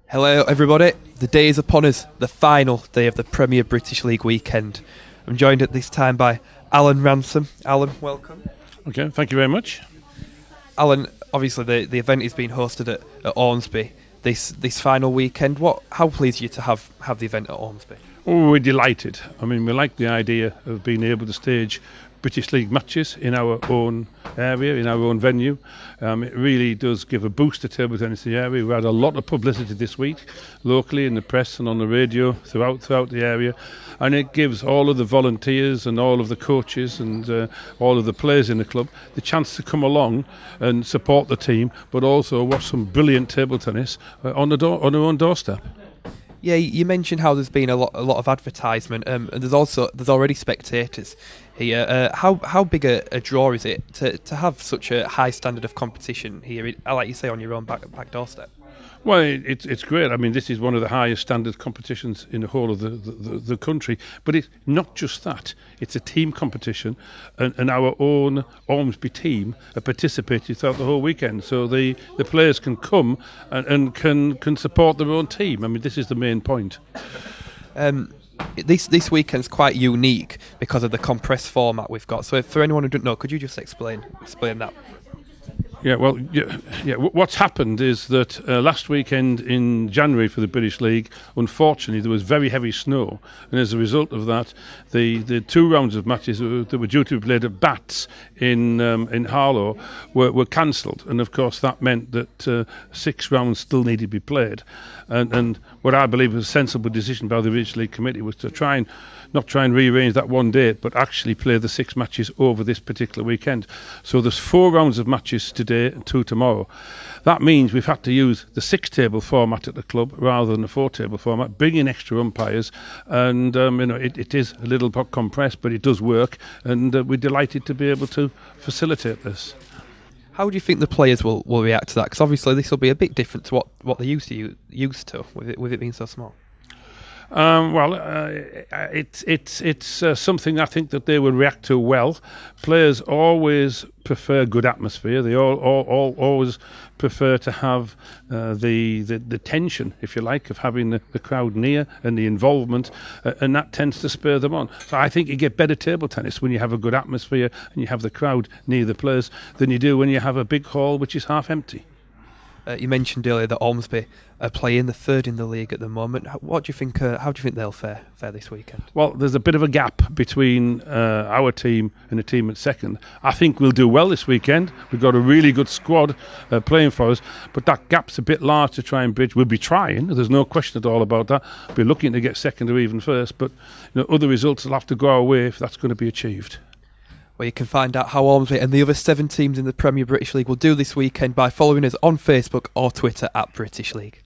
Hello everybody, the day is upon us, the final day of the Premier British League weekend. I'm joined at this time by Alan Ransome. Alan, welcome. Okay, thank you very much. Alan, obviously the event is being hosted at Ormesby this final weekend. How pleased are you to have the event at Ormesby? Oh, we're delighted. I mean, we like the idea of being able to stage British League matches in our own area, in our own venue. It really does give a boost to table tennis in the area. We had a lot of publicity this week, locally in the press and on the radio throughout the area, and it gives all of the volunteers and all of the coaches and all of the players in the club the chance to come along and support the team, but also watch some brilliant table tennis on their own doorstep. Yeah, you mentioned how there's been a lot of advertisement, and there's already spectators here. How big a draw is it to have such a high standard of competition here? Like you say, on your own back doorstep. Well, it's great. I mean, this is one of the highest standard competitions in the whole of the country. But it's not just that. It's a team competition, and our own Ormesby team are participating throughout the whole weekend. So the players can come and can support their own team. I mean, this is the main point. This weekend's quite unique because of the compressed format we've got. So for anyone who doesn't know, could you just explain that? Yeah, well, yeah. What's happened is that last weekend in January for the British League, unfortunately, there was very heavy snow, and as a result of that, the 2 rounds of matches that were due to be played at Bats in Harlow were cancelled, and of course that meant that 6 rounds still needed to be played, and what I believe was a sensible decision by the British League Committee was to not try and rearrange that one date, but actually play the 6 matches over this particular weekend. So there's 4 rounds of matches today and 2 tomorrow. That means we've had to use the 6-table format at the club rather than the 4-table format, bring in extra umpires, and it is a little bit compressed, but it does work, and we're delighted to be able to facilitate this. How do you think the players will react to that? Because obviously this will be a bit different to what they used to with it being so small. It's something I think that they will react to well. Players always prefer good atmosphere. They always prefer to have the tension, if you like, of having the crowd near and the involvement, and that tends to spur them on. So I think you get better table tennis when you have a good atmosphere and you have the crowd near the players than you do when you have a big hall which is half empty. You mentioned earlier that Ormesby are playing the 3rd in the league at the moment. How do you think they'll fare this weekend? Well, there's a bit of a gap between our team and the team at 2nd. I think we'll do well this weekend. We've got a really good squad playing for us, but that gap's a bit large to try and bridge. We'll be trying. There's no question at all about that. We're looking to get 2nd or even 1st, but other results will have to go our way if that's going to be achieved. Well, you can find out how Ormesby and the other 7 teams in the Premier British League will do this weekend by following us on Facebook or Twitter @British League.